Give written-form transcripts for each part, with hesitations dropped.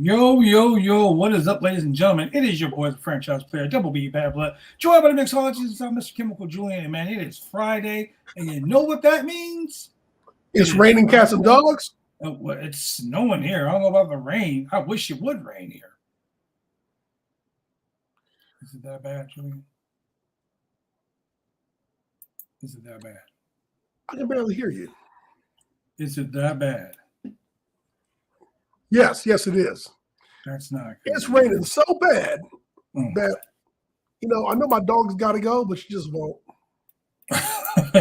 Yo, what is up, ladies and gentlemen? It is your boy, the franchise player, Double B Bad Blood, joined by the Mixologist, Mr. Chemical Julian, and man, it is Friday, and you know what that means? It's raining cats and dogs? Well, it's snowing here. I don't know about the rain. I wish it would rain here. Is it that bad, Julian? Is it that bad? I can barely hear you. Is it that bad? Yes, it is. That's not good. It's raining so bad that, I know my dog's got to go, but she just won't.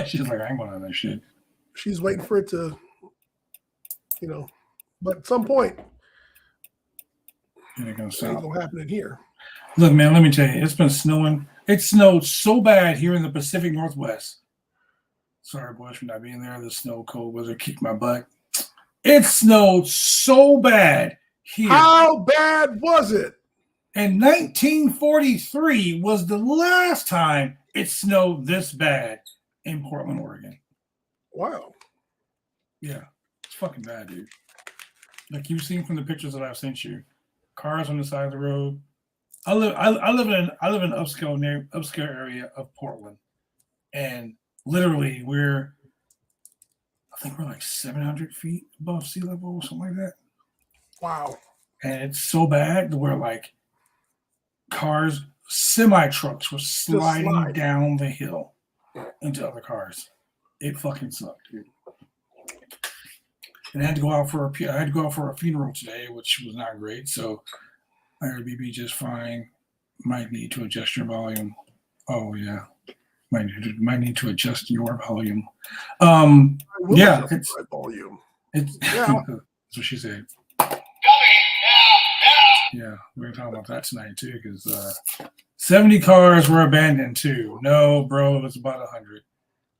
She's like, I ain't going on that shit. She's waiting for it to, but at some point, it ain't going to happen in here. Look, man, let me tell you, it's been snowing. It snowed so bad here in the Pacific Northwest. Sorry, boys, for not being there. The snow, cold weather kicked my butt. It snowed so bad here. How bad was it? In 1943 was the last time it snowed this bad in Portland, Oregon. Wow. Yeah, it's fucking bad, dude. Like you've seen from the pictures that I've sent you, cars on the side of the road. I live in an upscale area of Portland, and literally I think we're like 700 feet above sea level or something like that. Wow. And it's so bad that we're like cars, semi-trucks were sliding down the hill into other cars. It fucking sucked, dude. And I had to go out for a funeral today, which was not great. So I heard BB just fine. Might need to adjust your volume. Oh yeah. Might need to adjust your volume. Yeah, it's volume. It's that's what she said. Yeah, we're gonna talk about that tonight too, because 70 cars were abandoned too. No, bro, it was about 100.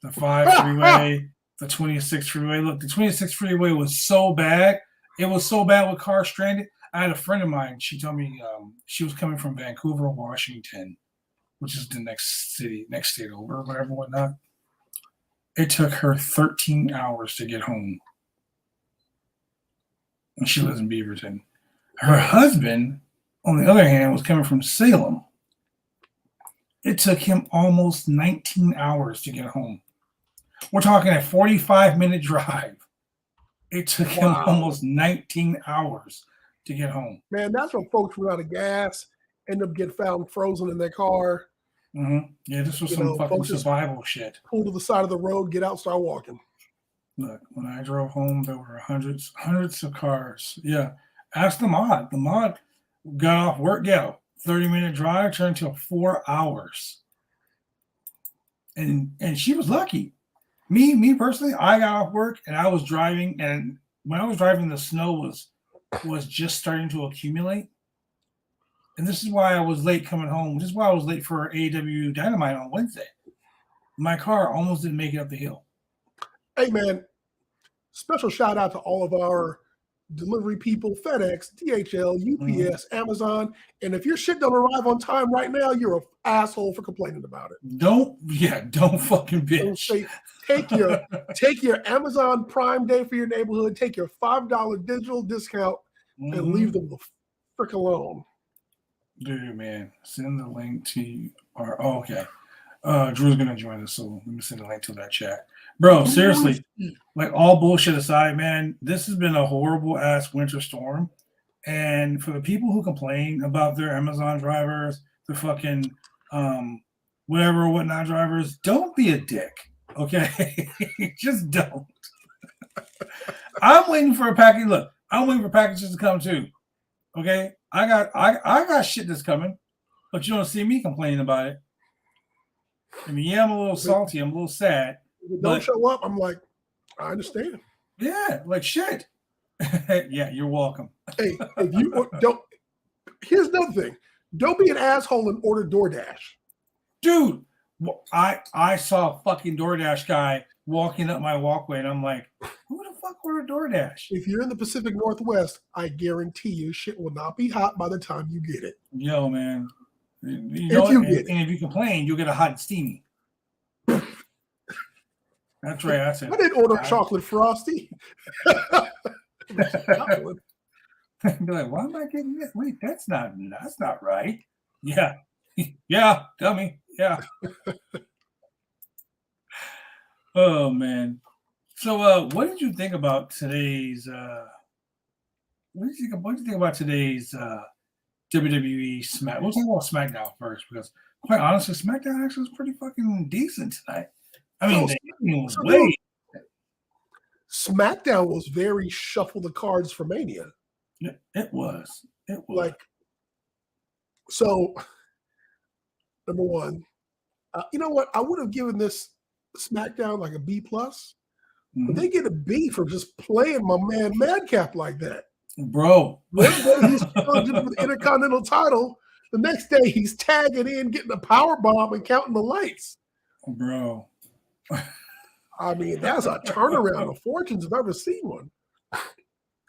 The 5 freeway, the 26 freeway. Look, the 26 freeway was so bad. It was so bad with cars stranded. I had a friend of mine. She told me she was coming from Vancouver, Washington, which is the next state over, whatever, whatnot. It took her 13 hours to get home. And she lives in Beaverton. Her husband, on the other hand, was coming from Salem. It took him almost 19 hours to get home. We're talking a 45-minute drive. It took him almost 19 hours to get home. Man, that's when folks run out of gas, end up getting found frozen in their car. Mm-hmm. Yeah, this was some fucking survival shit. Pull to the side of the road, get out, start walking. Look, when I drove home, there were hundreds of cars. Yeah, ask the mod. The mod got off work, 30-minute drive turned to 4 hours, and she was lucky. Me personally, I got off work and I was driving, and when I was driving, the snow was just starting to accumulate. And this is why I was late coming home. This is why I was late for AEW Dynamite on Wednesday. My car almost didn't make it up the hill. Hey, man, special shout out to all of our delivery people, FedEx, DHL, UPS, Amazon. And if your shit don't arrive on time right now, you're an asshole for complaining about it. Don't fucking bitch. Take your Amazon Prime Day for your neighborhood, take your $5 digital discount, and leave them the frick alone. Dude, man, send the link to okay. Drew's gonna join us, so let me send the link to that chat. Bro, seriously, like all bullshit aside, man, this has been a horrible ass winter storm. And for the people who complain about their Amazon drivers, the fucking whatnot drivers, don't be a dick. Okay? Just don't. I'm waiting for a package. Look, I'm waiting for packages to come too. Okay? I got shit that's coming, but you don't see me complaining about it. I mean, yeah, I'm a little salty. I'm a little sad. If it don't show up, I'm like, I understand. Yeah, like shit. Yeah, you're welcome. Hey, if you don't, here's another thing. Don't be an asshole and order DoorDash. Dude, I saw a fucking DoorDash guy walking up my walkway, and I'm like, who the fuck ordered DoorDash? If you're in the Pacific Northwest, I guarantee you shit will not be hot by the time you get it. Yo, man. If you complain, you'll get a hot and steamy. That's right. I said I didn't order chocolate frosty. Be like, why am I getting this? Wait, that's not right. Yeah. Yeah, dummy. Yeah. Oh man. So what did you think about today's what did you think about today's WWE Smack? We'll talk about SmackDown first because quite honestly, SmackDown actually was pretty fucking decent tonight. I mean, SmackDown was very shuffle the cards for Mania. It was. Like, so number one, you know what? I would have given this SmackDown like a B plus, but they get a B for just playing my man Madcap like that. Bro. One day he's challenging for the Intercontinental title. The next day he's tagging in, getting a power bomb and counting the lights. Bro. I mean, that's a turnaround of fortunes if I've ever seen one.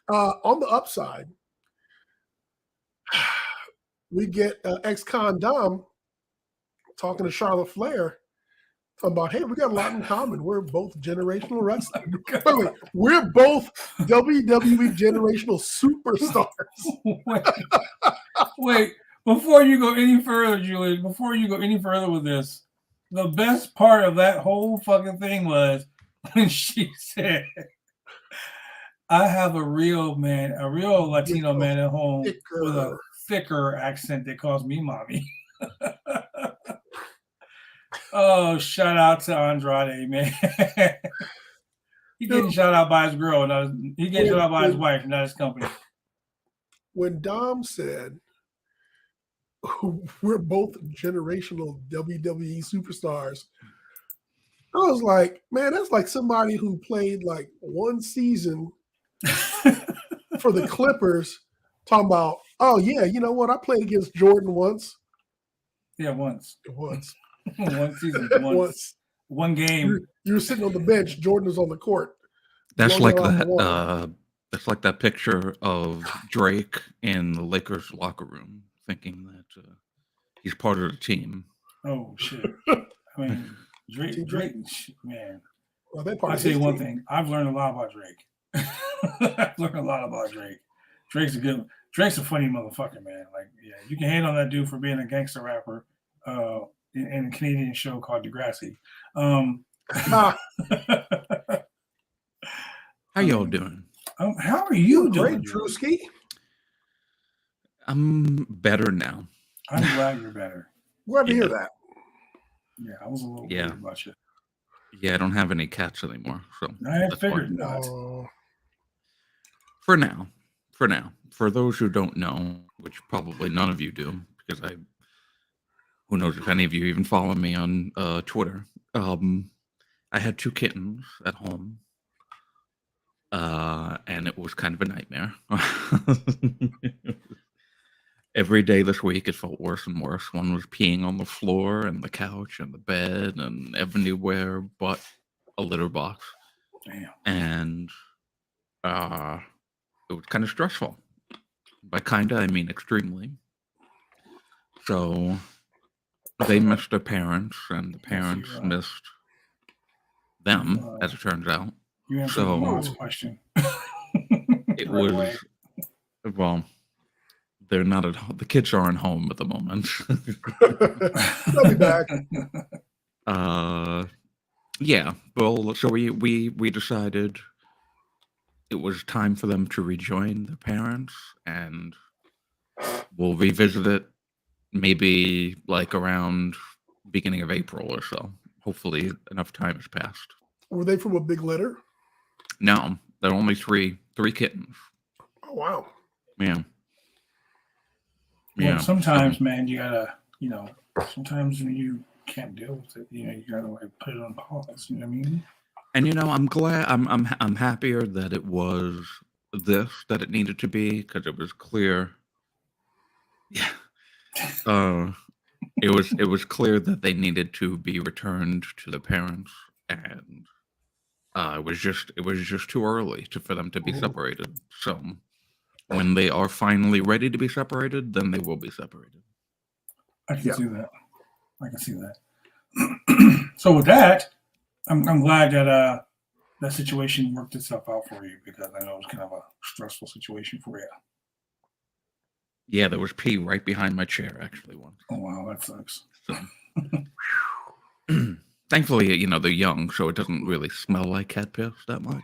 On the upside, we get ex-con Dom talking to Charlotte Flair about, hey, we got a lot in common. We're both generational wrestlers. We're both WWE generational superstars. Wait, before you go any further, Julie, with this, the best part of that whole fucking thing was when she said, I have a real Latino man at home with a thicker accent that calls me mommy. Oh, shout out to Andrade, man. He getting shout out by his girl, he getting shout out by his wife, not his company. When Dom said, we're both generational WWE superstars, I was like, man, that's like somebody who played like one season for the Clippers talking about, oh yeah, you know what? I played against Jordan once. Yeah, once. One season. Once. One game. You were sitting on the bench. Jordan was on the court. That's like that. That's like that picture of Drake in the Lakers locker room, thinking that he's part of the team. Oh shit! I mean, Drake, man. Well, I'll tell you one thing. I've learned a lot about Drake. Drake's a good one. Drake's a funny motherfucker, man. Like, yeah, you can hate on that dude for being a gangster rapper in a Canadian show called Degrassi. How y'all doing? How are you doing, Drewski? I'm better now. I'm glad you're better. Glad to hear that. Yeah, I was a little worried about you. Yeah, I don't have any cats anymore, so I figured not. For now. For those who don't know, which probably none of you do, because who knows if any of you even follow me on Twitter. I had 2 kittens at home, and it was kind of a nightmare. Every day this week, it felt worse and worse. One was peeing on the floor and the couch and the bed and everywhere but a litter box. Damn. And it was kind of stressful. By kinda, I mean extremely. So they missed their parents, and the parents missed them, as it turns out. You answered the last question. It was, well, they're not at home. The kids aren't home at the moment. They'll be back. Yeah. Well, so we decided it was time for them to rejoin their parents, and we'll revisit it maybe like around beginning of April or so. Hopefully enough time has passed. Were they from a big litter? No, they're only three kittens. Oh, wow. Yeah. Well, sometimes, man, you gotta, sometimes when you can't deal with it, you gotta like put it on pause. You know what I mean? And I'm glad. I'm happier that it was that it needed to be, because it was clear. Yeah. It was clear that they needed to be returned to the parents, and it was just too early for them to be separated. So when they are finally ready to be separated, then they will be separated. I can see that. So with that, I'm glad that that situation worked itself out for you, because I know it was kind of a stressful situation for you. Yeah, there was pee right behind my chair actually once. Oh wow, that sucks. So thankfully, you know, they're young, so it doesn't really smell like cat piss that much.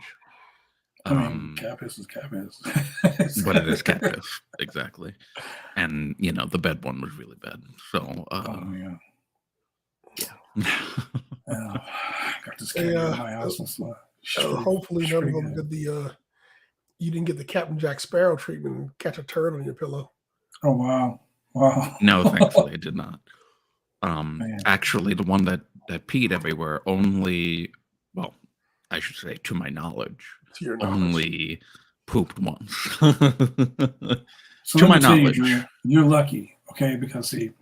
I mean, cat piss is cat piss. But it is cat piss, exactly. And you know, the bed one was really bad. So Oh yeah. yeah. Got this cat in my house. Hopefully none of them did you didn't get the Captain Jack Sparrow treatment and catch a turd on your pillow. Oh wow. Wow. No, thankfully it did not. Man. Actually, the one that peed everywhere only, well, I should say, to my knowledge, only pooped once. So to let my me tell you, knowledge, Drew, you're lucky, okay? Because see,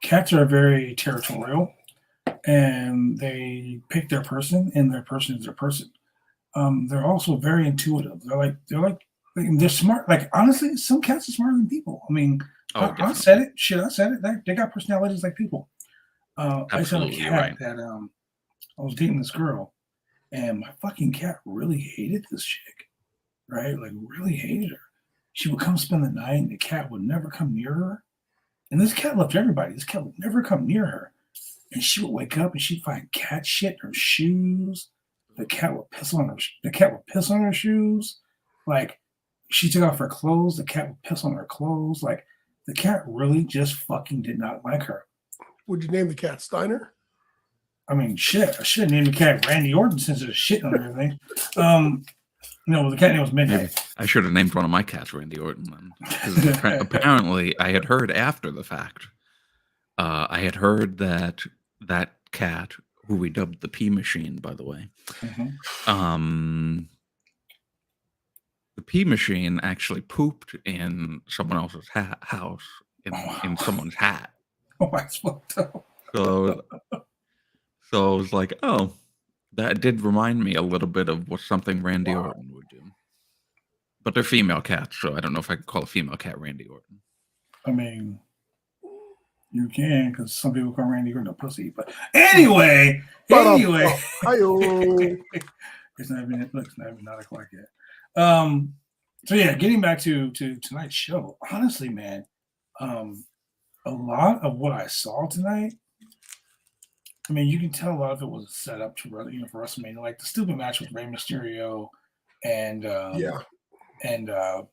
cats are very territorial, and they pick their person, and their person is their person. They're also very intuitive. They're smart. Like honestly, some cats are smarter than people. I mean, I said it. Shit, I said it. They got personalities like people. I used to have a cat that I was dating this girl, and my fucking cat really hated this chick, right? Like really hated her. She would come spend the night, and the cat would never come near her. And this cat loved everybody. This cat would never come near her. And she would wake up and she'd find cat shit in her shoes. The cat would piss on her. The cat would piss on her shoes. Like she took off her clothes. The cat would piss on her clothes. Like the cat really just fucking did not like her. Would you name the cat Steiner? I mean, shit. I should have named the cat Randy Orton since there's shit on everything. No, the cat name was Midnight. Maybe I should have named one of my cats Randy Orton then. Apparently, I had heard after the fact. I had heard that cat, who we dubbed the pee machine, by the way, the pee machine actually pooped in someone else's house in someone's hat. Oh, that's fucked up. So I was like, oh. That did remind me a little bit of something Randy Orton would do. But they're female cats, so I don't know if I could call a female cat Randy Orton. I mean, you can, because some people call Randy Orton a pussy. But anyway. It's not even 9 o'clock yet. So yeah, getting back to tonight's show. Honestly, man, a lot of what I saw tonight, I mean, you can tell a lot of it was set up to for WrestleMania. Like the stupid match with Rey Mysterio and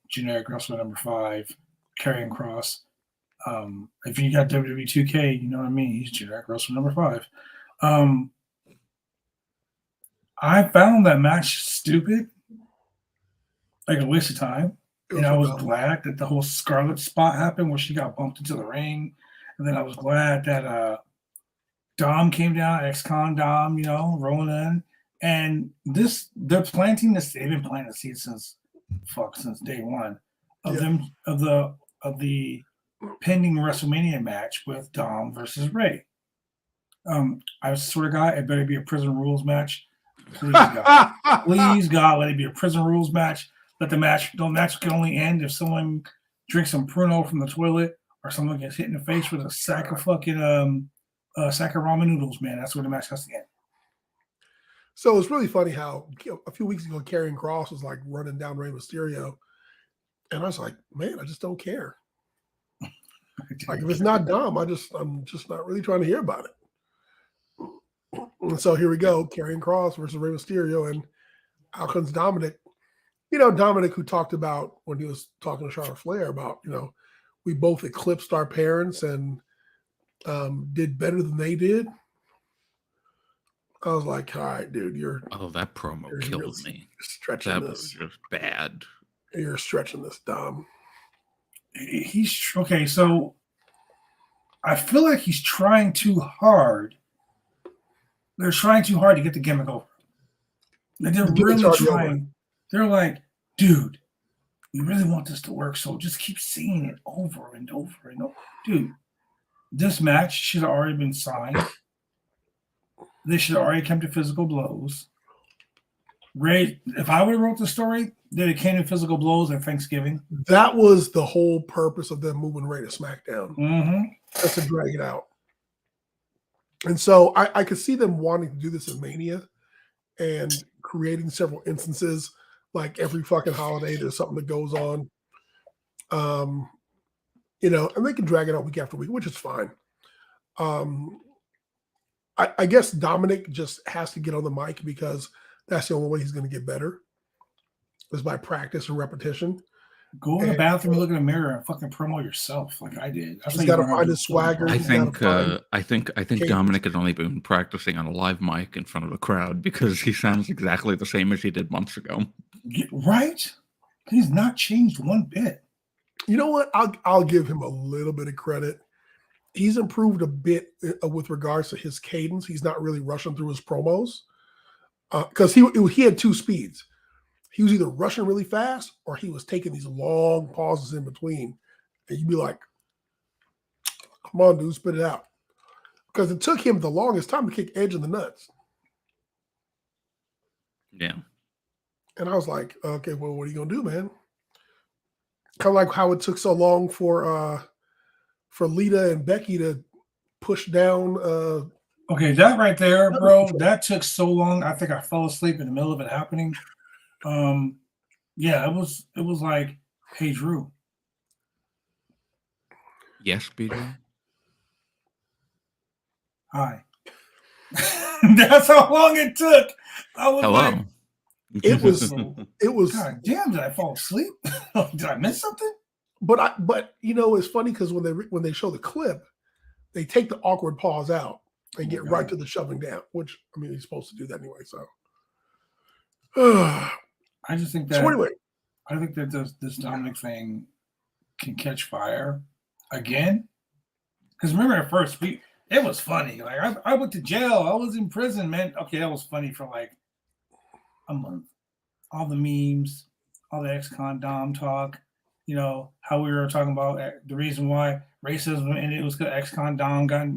generic wrestler number 5, Karrion Kross. If you got WWE 2K, you know what I mean. He's generic wrestler number 5. I found that match stupid, like a waste of time. And I was glad that the whole Scarlet spot happened where she got bumped into the ring, and then I was glad that Dom came down, ex-con Dom, rolling in. And they're planting this. They've been planting the seed since day one of the pending WrestleMania match with Dom versus Ray. I swear to God, it better be a Prison Rules match. Please God, let it be a Prison Rules match. Let the match can only end if someone drinks some Pruno from the toilet or someone gets hit in the face with a sack of fucking sack of ramen noodles, man. That's where the match has to end. So it's really funny how a few weeks ago, Karrion Kross was like running down Rey Mysterio. And I was like, man, I just don't care. Like if it's not Dom, I'm just not really trying to hear about it. And so here we go, Karrion Kross versus Rey Mysterio, and out comes Dominic. Dominic, who talked about when he was talking to Charlotte Flair about, we both eclipsed our parents and did better than they did. I was like, all right, dude, that promo killed me. Stretching that this. Was just bad. You're stretching this, Dom. He's okay. So I feel like he's trying too hard. They're trying too hard to get the gimmick over. Like they're really trying. They're like, dude, we really want this to work, so just keep saying it over and over and over. Dude, this match should have already been signed. They should have already come to physical blows. Ray, if I would have wrote the story, they came to physical blows at Thanksgiving. That was the whole purpose of them moving Ray to SmackDown. Mm-hmm. Just to drag it out. And so I could see them wanting to do this in Mania and creating several instances. Like every fucking holiday, there's something that goes on. and they can drag it out week after week, which is fine. I guess Dominic just has to get on the mic because that's the only way he's going to get better is by practice and repetition. Go in the bathroom, look in the mirror, and fucking promo yourself like I did. He's got to find his swagger. I think Dominic has only been practicing on a live mic in front of a crowd because he sounds exactly the same as he did months ago. Right? He's not changed one bit. You know what? I'll give him a little bit of credit. He's improved a bit with regards to his cadence. He's not really rushing through his promos because he had two speeds. He was either rushing really fast or he was taking these long pauses in between. And you'd be like, come on, dude, spit it out. Because it took him the longest time to kick Edge in the nuts. Yeah. And I was like, okay, well, what are you going to do, man? Kind of like how it took so long for Lita and Becky to push down. Okay, that right there, bro, that took so long. I think I fell asleep in the middle of it happening. Yeah, it was like, hey, Drew. Yes, BJ. Hi. That's how long it took. I was Hello. like, it was. God damn! Did I fall asleep? Did I miss something? But it's funny because when they show the clip, they take the awkward pause out and get right to the shoving down. Which I mean, he's supposed to do that anyway. So. I just think that. So anyway, I think that this Dominic thing can catch fire again. Because remember at first it was funny. Like I went to jail. I was in prison, man. Okay, that was funny for like a month. All the memes, all the ex-con Dom talk, how we were talking about the reason why racism and it was because ex-con Dom got,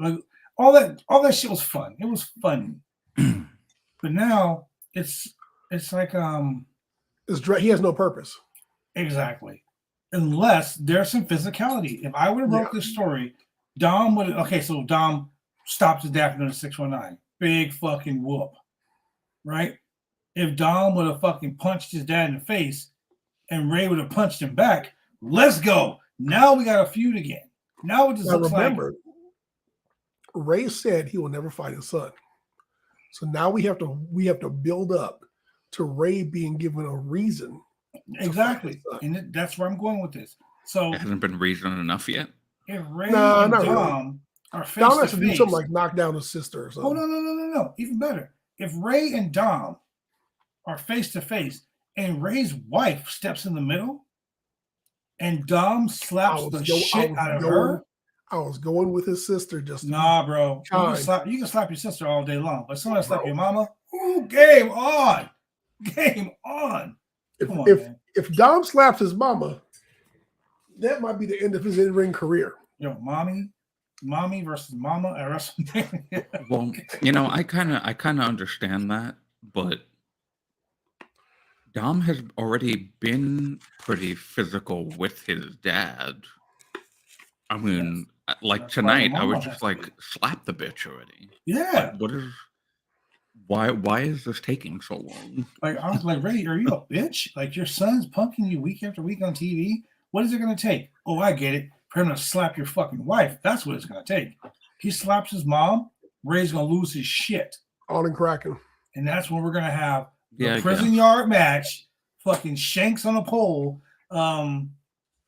like all that shit was fun. It was funny. But now it's like he has no purpose. Exactly. Unless there's some physicality. If I would have wrote this story, Dom would so Dom stopped his dad from the 619. Big fucking whoop. Right? If Dom would have fucking punched his dad in the face and Ray would have punched him back, let's go. Now we got a feud again. Now it just looks remember, Ray said he will never fight his son. So now we have to build up to Ray being given a reason. Exactly. And that's where I'm going with this. So it hasn't been reason enough yet. If Ray and Dom are face Dom to has to do face, something like knock down his sister or something. Oh no. Even better. If Ray and Dom are face to face and Ray's wife steps in the middle and Dom slaps the shit out of her. I was going with his sister just nah, bro. You can slap your sister all day long, but someone slap your mama. Ooh, game on. Game on. If Dom slaps his mama, that might be the end of his in-ring career. Yo, mommy versus mama at WrestleMania. Well, I kind of understand that, but Dom has already been pretty physical with his dad. I mean, like tonight, I was just like, slap the bitch already. Yeah. Like, why is this taking so long? Like, I was like, Ray, are you a bitch? Like, your son's punking you week after week on TV? What is it going to take? Oh, I get it. For him to slap your fucking wife. That's what it's going to take. He slaps his mom, Ray's going to lose his shit. On and cracking. And that's when we're going to have the prison yard match, fucking shanks on a pole.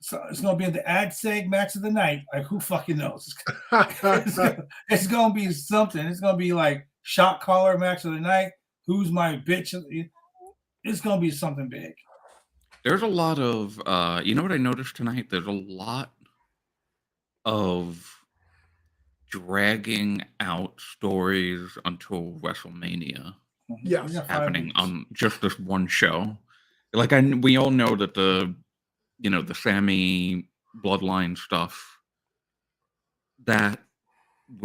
So it's going to be the ad seg match of the night. Like, who fucking knows? It's going to be something. It's going to be like shot caller match of the night. Who's my bitch? It's going to be something big. There's a lot of, you know what I noticed tonight? There's a lot of dragging out stories until WrestleMania. Yeah, happening on just this one show. Like we all know that the Sammy bloodline stuff that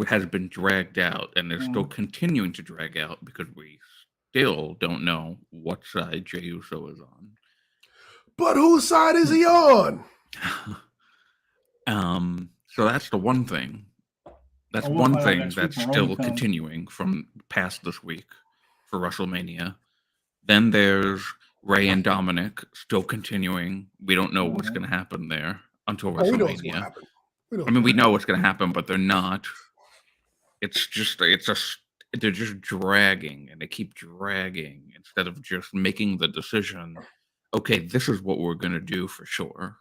has been dragged out, and they're still continuing to drag out because we still don't know what side Jey Uso is on. But whose side is he on? So that's the one thing. That's one thing that's still continuing from past this week for WrestleMania. Then there's Ray and Dominic still continuing. We don't know what's going to happen there. until Oh, we know what's going to WrestleMania. happen. I mean, we know what's going to happen, but they're not. They're just dragging, and they keep dragging instead of just making the decision. Okay, this is what we're going to do for sure.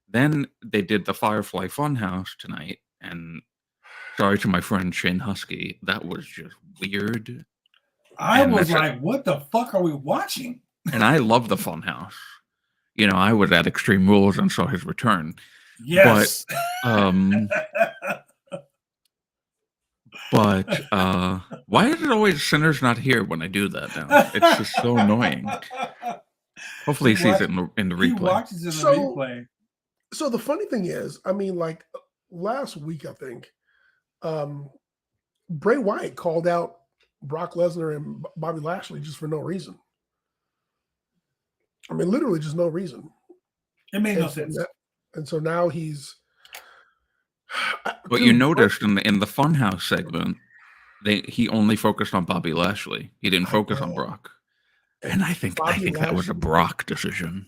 Then they did the Firefly Funhouse tonight, and sorry to my friend Shane Huskey, that was just weird. I was like, what the fuck are we watching? And I love the Funhouse. You know, I was at Extreme Rules and saw his return. Yes. But why is it always Sinner's not here when I do that now? It's just so annoying. Hopefully he sees it in the replay. He watches it in the replay. So the funny thing is, I mean, like last week, I think, Bray Wyatt called out Brock Lesnar and Bobby Lashley just for no reason. I mean, literally just no reason. It made no sense. And so now he's... But you noticed in the Funhouse segment, he only focused on Bobby Lashley. He didn't focus on Brock. And I think that was a Brock decision.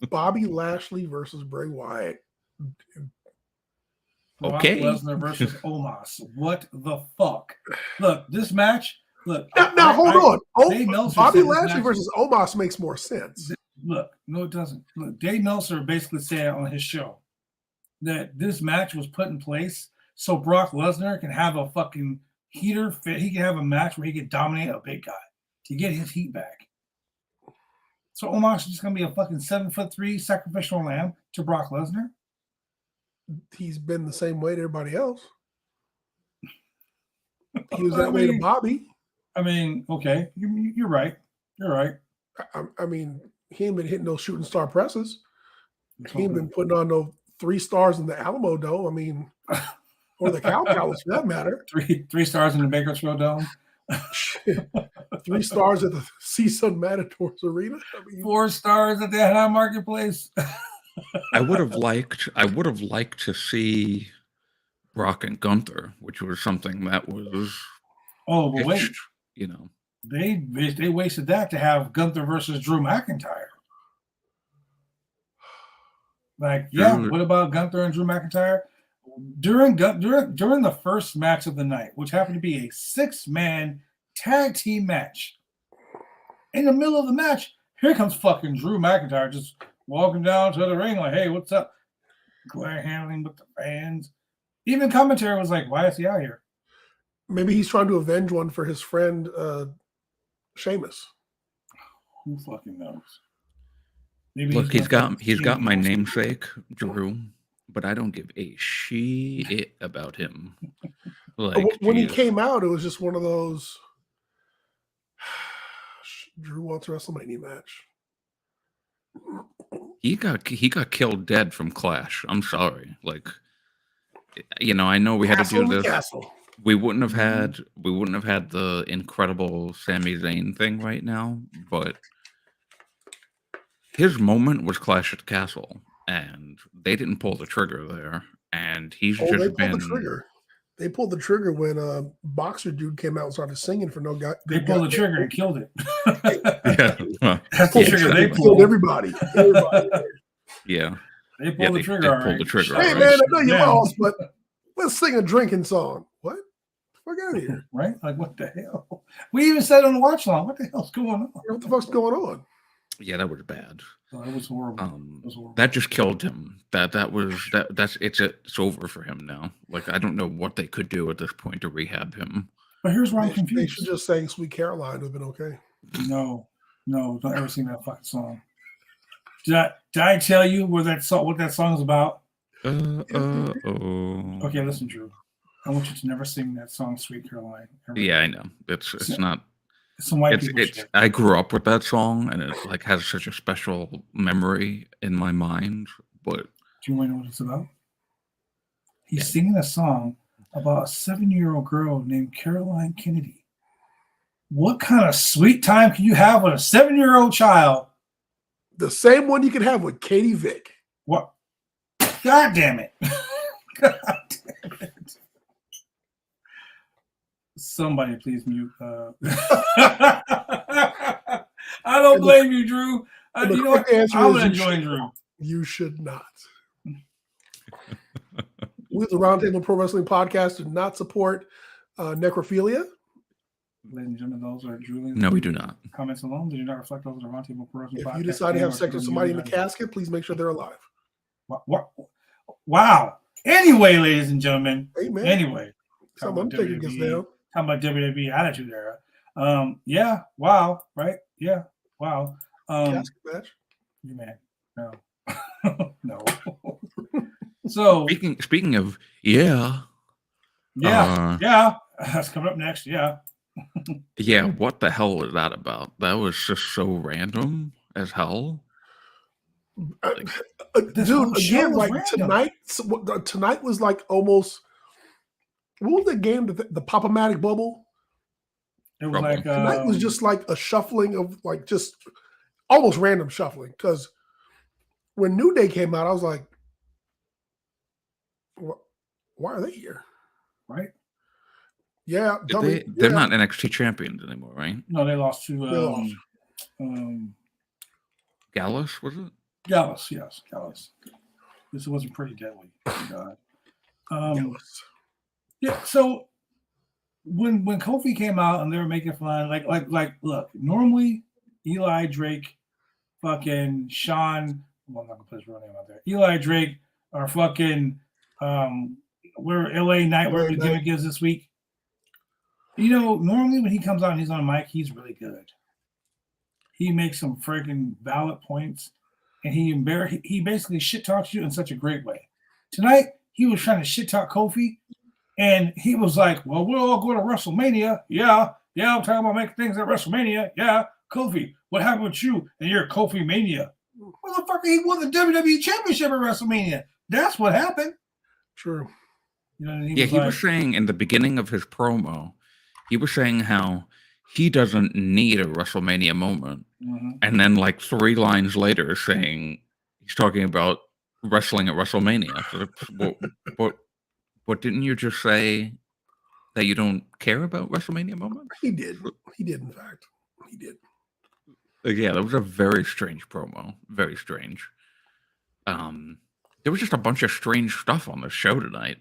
Bobby Lashley versus Bray Wyatt. Brock Lesnar versus Omos. What the fuck? Look, this match. Look. Now hold on. Bobby Lashley versus Omos makes more sense. Look, no, it doesn't. Look, Dave Meltzer basically said on his show that this match was put in place so Brock Lesnar can have a fucking heater fit. He can have a match where he can dominate a big guy to get his heat back. So Omos is just gonna be a fucking 7'3" sacrificial lamb to Brock Lesnar. He's been the same way to everybody else. He was that way to Bobby. I mean, okay, you're right. You're right. I mean, he ain't been hitting those shooting star presses. He ain't been putting on no 3 stars in the Alamo Dome. I mean, or the Cow Palace for that matter. 3 stars in the Bakersfield Dome. 3 stars at the CSUN Matadors Arena. I mean, 4 stars at the Anaheim Marketplace. I would have liked to see Brock and Gunther, which was something that was. Oh, but wait, you know, they wasted that to have Gunther versus Drew McIntyre. Like, yeah, what about Gunther and Drew McIntyre? During the first match of the night, which happened to be a 6-man tag team match, in the middle of the match, here comes fucking Drew McIntyre just walking down to the ring like, hey, what's up? Glare handling with the fans. Even commentary was like, why is he out here? Maybe he's trying to avenge one for his friend Sheamus. Who fucking knows? Maybe look, he's got my namesake, Drew, but I don't give a shit about him. Like, when he came out, it was just one of those Drew wants a WrestleMania match. He got killed dead from Clash. I'm sorry. Like, you know, I know we had to do this. Castle. We wouldn't have had the incredible Sami Zayn thing right now, but his moment was Clash at the Castle, and they didn't pull the trigger there. And he's just been. They pulled the trigger when a boxer dude came out and started singing for no guy. They pulled the trigger and killed it. Yeah, that's the trigger they killed everybody. Yeah, they pulled the trigger. They pulled the trigger. Hey man, I know you lost, but let's sing a drinking song. What? Fuck out of here! Right? Like what the hell? We even said on the watch long, what the hell's going on? What the fuck's going on? Yeah, that was bad. Oh, that was horrible. That just killed him. It's over for him now. Like, I don't know what they could do at this point to rehab him. But here's why I'm confused. They should just sang "Sweet Caroline" would have been okay. No, don't ever sing that fucking song. Did I tell you what that song is about? Okay, listen, Drew. I want you to never sing that song, "Sweet Caroline." Ever. Yeah, I know. It's not. Some white people shit. I grew up with that song, and it like has such a special memory in my mind. But do you want to know what it's about? He's singing a song about a 7-year-old girl named Caroline Kennedy. What kind of sweet time can you have with a 7-year-old child? The same one you can have with Katie Vick. What? God damn it! God damn it! Somebody please mute. I don't blame you, Drew. You know what? I'm going to join Drew. You should not. We, the Roundtable Pro Wrestling Podcast, do not support necrophilia. Ladies and gentlemen, those are Julian's No, we do not. comments alone. They do not reflect those of the Roundtable Pro Wrestling If Podcast. you decide to have sex with somebody in the the casket, please make sure they're alive. Wow. Anyway, ladies and gentlemen. Amen. Anyway. Something I'm taking this down. Talking about WWE Attitude Era. Yeah. Wow. Right. Yeah. Wow. Casket match. You man. No. No. So Speaking of yeah. Yeah. That's coming up next. Yeah. Yeah, what the hell was that about? That was just so random as hell. Dude, again, like tonight was like almost. What was the game? The Pop-O-Matic bubble. It was like tonight was just like a shuffling of like just almost random shuffling. Because when New Day came out, I was like, why are they here? Right. Yeah, they're not NXT champions anymore, right? No, they lost to Gallus, was it? Gallus, yes, Gallus. This wasn't pretty deadly. Gallus. Yeah, so when Kofi came out and they were making fun, like look, normally Eli Drake, fucking Sean, well, I'm not gonna put his real name out there. Eli Drake are fucking where LA Knight, where the gimmick is this week. You know, normally when he comes out and he's on mic, he's really good. He makes some freaking valid points, and he basically shit talks you in such a great way. Tonight he was trying to shit talk Kofi, and he was like, "Well, we'll all go to WrestleMania, yeah. I'm talking about making things at WrestleMania, yeah. Kofi, what happened with you and your Kofi Mania? Motherfucker, he won the WWE Championship at WrestleMania. That's what happened." True. You know, he was saying in the beginning of his promo, he was saying how he doesn't need a WrestleMania moment. Mm-hmm. And then like 3 lines later saying he's talking about wrestling at WrestleMania. So what didn't you just say that you don't care about WrestleMania moments? He did. He did, in fact. He did. Yeah, that was a very strange promo. Very strange. There was just a bunch of strange stuff on the show tonight.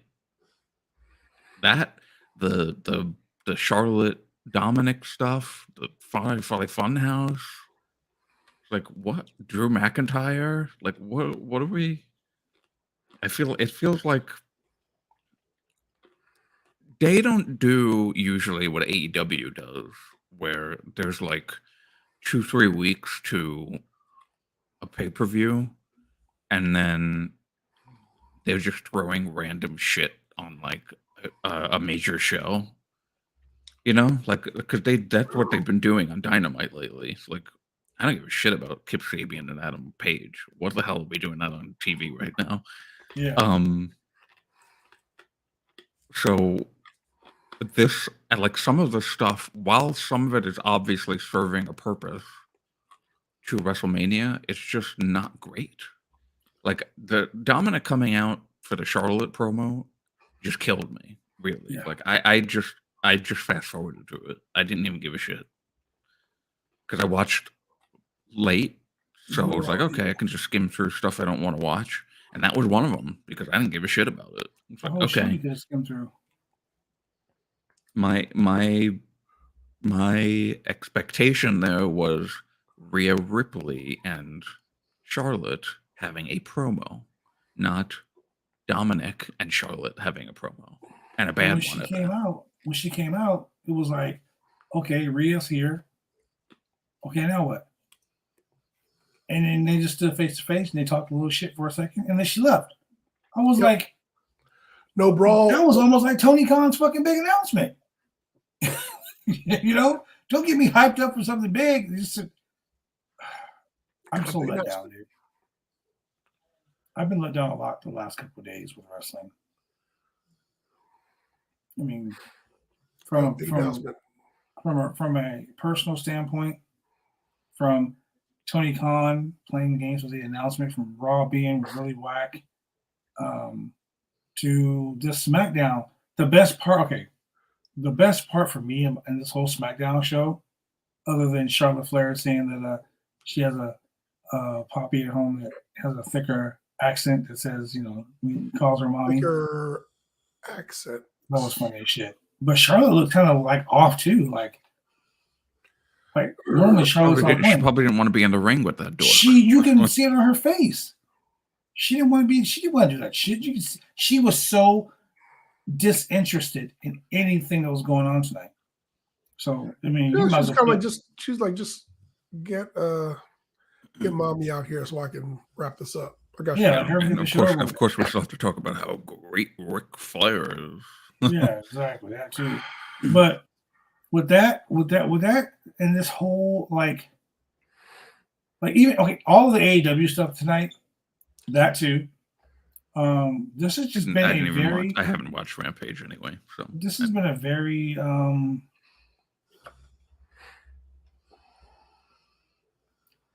That the Charlotte Dominic stuff, the Funhouse, like what? Drew McIntyre, like what are we? It feels like they don't do usually what AEW does, where there's like 2-3 weeks to a pay-per-view, and then they're just throwing random shit on like a major show, you know, like because that's what they've been doing on Dynamite lately. It's like I don't give a shit about Kip Sabian and Adam Page. What the hell are we doing that on TV right now? Yeah. So this and like some of the stuff, while some of it is obviously serving a purpose to WrestleMania, it's just not great. Like the Dominic coming out for the Charlotte promo just killed me, really. Yeah. Like I just fast forwarded through it. I didn't even give a shit because I watched late, so I was like, okay, I can just skim through stuff I don't want to watch, and that was one of them because I didn't give a shit about it. It's like, okay, you could skim through. My expectation there was Rhea Ripley and Charlotte having a promo, not Dominic and Charlotte having a promo, and a bad one. When she came out, it was like, okay, Rhea's here. Okay, now what? And then they just stood face to face and they talked a little shit for a second, and then she left. I was like, no brawl. That was almost like Tony Khan's fucking big announcement. You know, don't get me hyped up for something big. I'm so let down, dude. I've been let down a lot the last couple of days with wrestling. I mean, from a personal standpoint, from Tony Khan playing games with the announcement, from Raw being really whack, to this SmackDown. The best part for me in this whole SmackDown show, other than Charlotte Flair saying that she has a Poppy at home that has a thicker accent that says, calls her mommy. Thicker accent. That was funny as shit. But Charlotte looked kind of like off too. Like normally Charlotte's all She playing. probably didn't want to be in the ring with that dork. You can see it on her face. She didn't want to be. She didn't want to do that shit. She was so disinterested in anything that was going on tonight. So I mean, she's kind of like just get mommy out here so I can wrap this up. I got of course, we still have to talk about how great Ric Flair is. Yeah, exactly that too. But with that, and this whole like even all of the AEW stuff tonight, that too. This has just been I haven't watched Rampage anyway, so this has been a very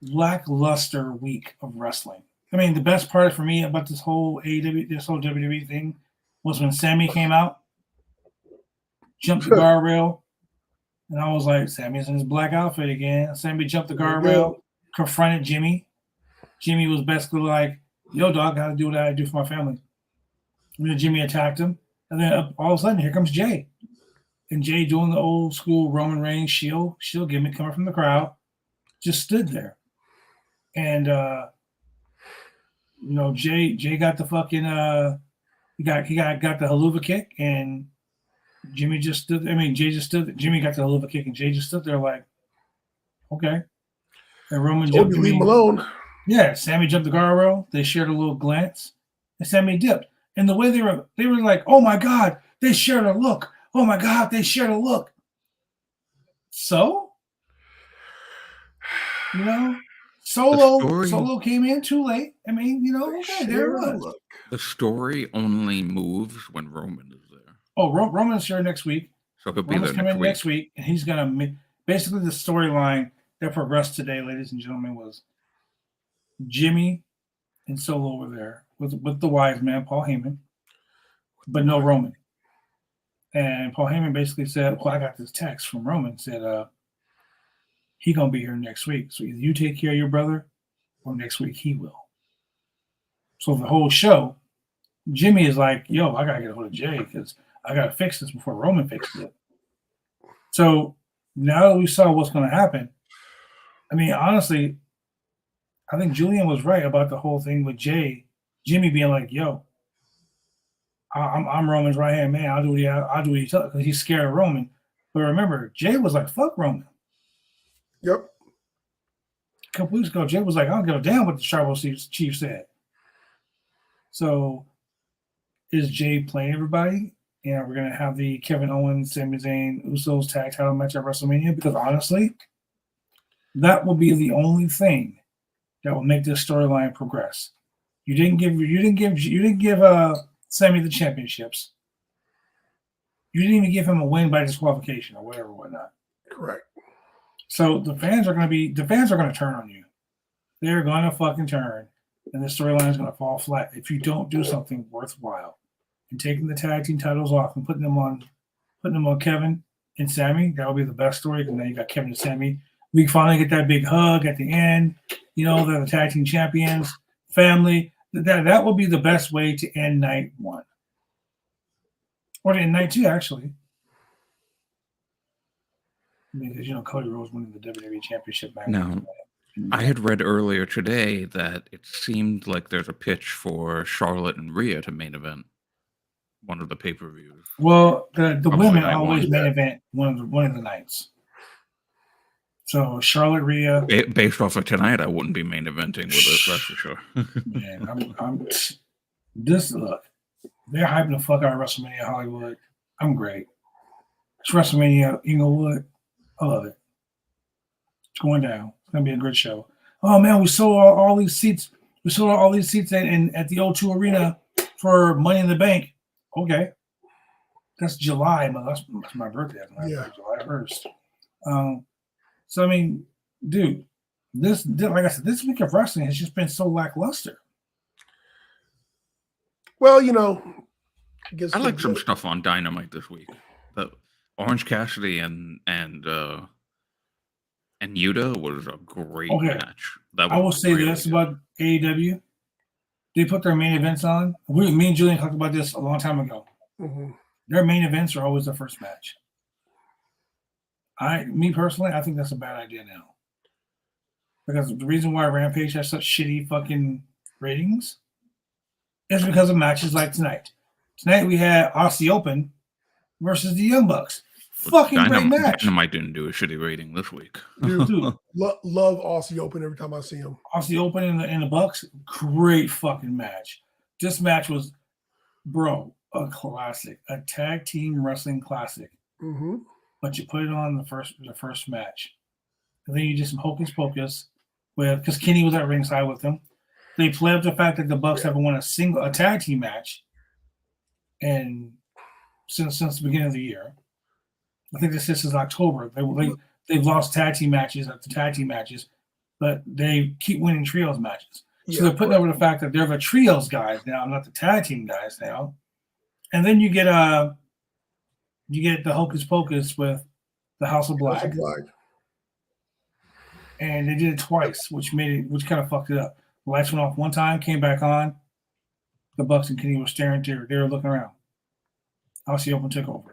lackluster week of wrestling. I mean, the best part for me about this whole WWE thing was when Sammy came out, jumped the guardrail, and I was like, Sammy's in his black outfit again. Sammy jumped the guardrail, confronted Jimmy. Jimmy was basically like, yo, dog, I gotta do what I do for my family. And then Jimmy attacked him. And then all of a sudden, here comes Jay. And Jay doing the old school Roman Reigns shield gimmick coming from the crowd, just stood there. And Jay got the fucking he got the haluva kick, and Jimmy just stood. I mean, Jay just stood. Jimmy got the haluva kick, and Jay just stood there like, okay. And Roman jumped. Leave him alone. Yeah, Sammy jumped the guardrail. They shared a little glance, and Sammy dipped. And the way they were like, "Oh my God, they shared a look. Oh my God, they shared a look." So, Solo came in too late. I mean, okay, there it was. The story only moves when Roman is there. Oh, Roman's here next week. So he'll be there next week, and he's gonna basically the storyline that progressed today, ladies and gentlemen, was Jimmy and Solo were there with the wise man, Paul Heyman, but no Roman. And Paul Heyman basically said, well, I got this text from Roman, said, he going to be here next week. So either you take care of your brother or next week he will. So the whole show, Jimmy is like, yo, I got to get a hold of Jay because I got to fix this before Roman fixes it. So now that we saw what's going to happen, I mean, honestly, I think Julian was right about the whole thing with Jimmy being like, yo, I'm Roman's right hand man. I'll do what he tells, because he's scared of Roman. But remember, Jay was like, fuck Roman. Yep. A couple weeks ago, Jay was like, I don't give a damn what the Tribal Chief said. So is Jay playing everybody? And we're going to have the Kevin Owens, Sami Zayn, Usos tag title match at WrestleMania, because honestly, that will be the only thing that will make this storyline progress. You didn't give Sammy the championships. You didn't even give him a win by disqualification or whatnot. Correct. So the fans are going to turn on you. They're going to fucking turn, and the storyline is going to fall flat if you don't do something worthwhile. And taking the tag team titles off and putting them on Kevin and Sammy, that will be the best story, because now you got Kevin and Sammy. We finally get that big hug at the end. They're the tag team champions, family. That will be the best way to end night one. Or to end night two, actually. Because, Cody Rhodes winning the WWE Championship match. Now, I had read earlier today that it seemed like there's a pitch for Charlotte and Rhea to main event one of the pay-per-views. Well, the women always main event one of the nights. So Charlotte, Rhea. Based off of tonight, I wouldn't be main eventing with it, that's for sure. Man, look, they're hyping the fuck out of WrestleMania Hollywood. I'm great. It's WrestleMania Inglewood. I love it. It's going down. It's gonna be a good show. Oh man, we sold all these seats. We sold all these seats at the O2 Arena for Money in the Bank. Okay, that's July. That's my birthday. Yeah, July 1st. So I mean, dude, like I said, this week of wrestling has just been so lackluster. Well, I like some stuff on Dynamite this week. The Orange Cassidy and Yuta was a great match. I will say really this good. about AEW. They put their main events on. Me and Julian talked about this a long time ago. Mm-hmm. Their main events are always the first match. Me personally, I think that's a bad idea now. Because the reason why Rampage has such shitty fucking ratings is because of matches like tonight. Tonight we had Aussie Open versus the Young Bucks. Fucking great match. Dynamite didn't do a shitty rating this week. Dude, love Aussie Open every time I see him. Aussie Open and the Bucks, great fucking match. This match was, bro, a classic, a tag team wrestling classic. Mm-hmm. But you put it on the first match, and then you did some hocus pocus with, because Kenny was at ringside with them. They played up the fact that the Bucks haven't won a tag team match, and since the beginning of the year. I think this is October. They've lost tag team matches after tag team matches, but they keep winning trios matches. So they're putting over the fact that they're the trios guys now, not the tag team guys now. And then you get the hocus pocus with the House of Black. And they did it twice, which kind of fucked it up. The lights went off one time, came back on. The Bucks and Kenny were staring. They were looking around. Aussie Open took over.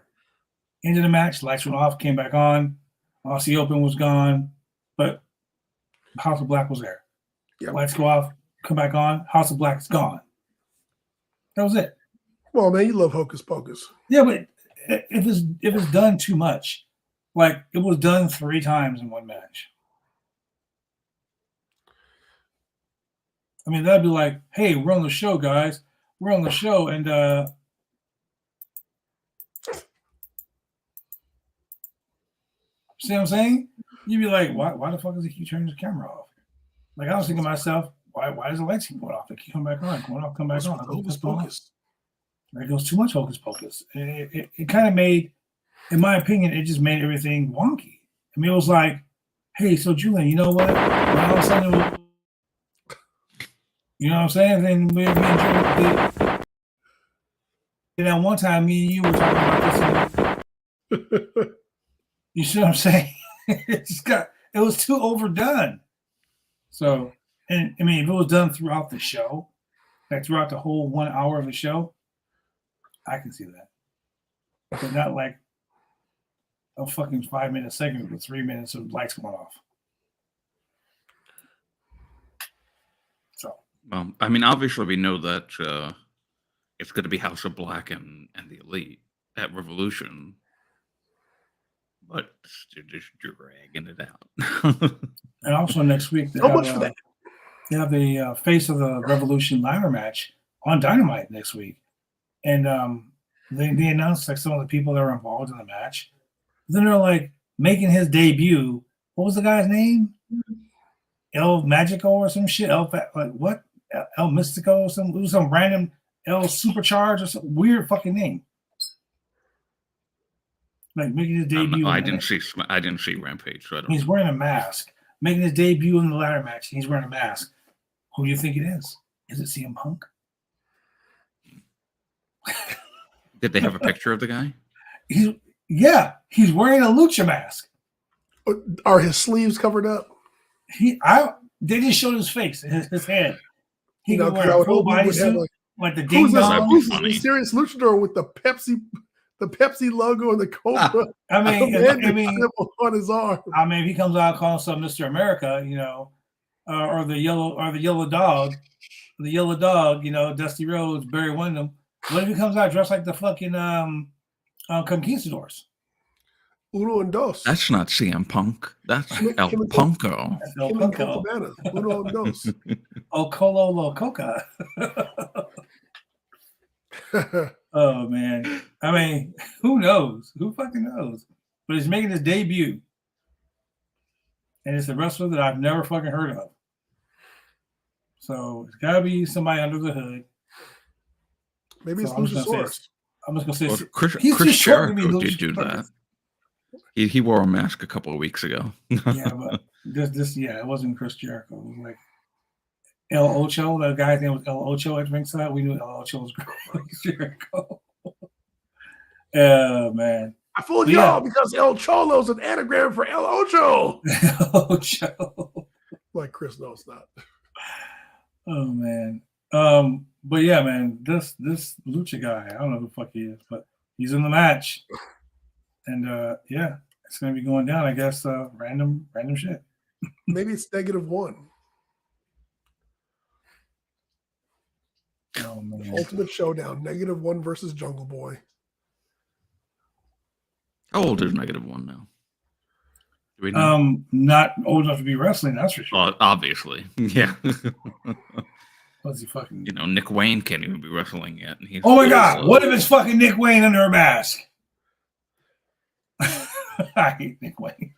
End of the match, lights went off, came back on. Aussie Open was gone, but House of Black was there. Yep. Lights go off, come back on. House of Black is gone. That was it. Well, man, you love hocus pocus. Yeah, but if it's done too much, like it was done 3 times in one match. I mean, that'd be like, hey, we're on the show, guys. We're on the show, and see what I'm saying? You'd be like, why the fuck does he keep turning his camera off? Like, I was thinking to myself, why does the lights keep going off? They keep coming back on, going off, come back on. Hocus pocus. There goes too much hocus pocus. It kind of made, in my opinion, it just made everything wonky. I mean, it was like, hey, so Julian, you know what? When all of a sudden, you know what I'm saying? Then me and Julian, and then one time, me and you were talking about this. You see what I'm saying? It was too overdone. So, and I mean, if it was done throughout the show, like throughout the whole 1 hour of the show, I can see that. But not like a fucking 5-minute segment with 3 minutes of lights going off. So, I mean, obviously we know that it's going to be House of Black and the Elite at Revolution. But they're just dragging it out. And also next week, they have the Face of the Revolution ladder match on Dynamite next week. And they announced like some of the people that are involved in the match. Then they're like making his debut. What was the guy's name? El Magico or some shit? El Mystico or some? It was some random El Supercharge or some weird fucking name. Like making his debut. I didn't see Rampage. So I don't He's wearing a mask. Making his debut in the ladder match. He's wearing a mask. Who do you think it is? Is it CM Punk? Did they have a picture of the guy? He's wearing a lucha mask. Are his sleeves covered up? They just showed his face, his head. He could wear a full body suit, like the ding dong. Who's the serious luchador with the Pepsi logo and the Cobra? I mean, on his arm. I mean, if he comes out calling himself Mr. America, you know, or the yellow dog, Dusty Rhodes, Barry Windham. What if he comes out dressed like the fucking Conquistadors? Uno and Dos. That's not CM Punk. That's El Punko. That's El Punko. Uno and Dos. Oh, Colo Lo Coca. Oh, man. I mean, who knows? Who fucking knows? But he's making his debut. And it's a wrestler that I've never fucking heard of. So it's got to be somebody under the hood. Maybe it's Luchasaurus. I'm just going to say, Chris Jericho did do that. He wore a mask a couple of weeks ago. Yeah, but it wasn't Chris Jericho. It was like El Ocho. The guy's name was El Ocho at ringside. We knew El Ocho was Chris Jericho. Oh, man. I fooled y'all because El Cholo's an anagram for El Ocho. El Ocho. Like Chris knows not. Oh man. But yeah, man, this Lucha guy, I don't know who the fuck he is, but he's in the match. And yeah, it's gonna be going down, I guess. Random shit. Maybe it's -1. Oh man. Ultimate Showdown, -1 versus Jungle Boy. How old is -1 now? Do we know? Not old enough to be wrestling, that's for sure. Obviously, yeah. What's he fucking? You know, Nick Wayne can't even be wrestling yet. And he's Oh my god! What if it's fucking Nick Wayne under a mask? I hate Nick Wayne.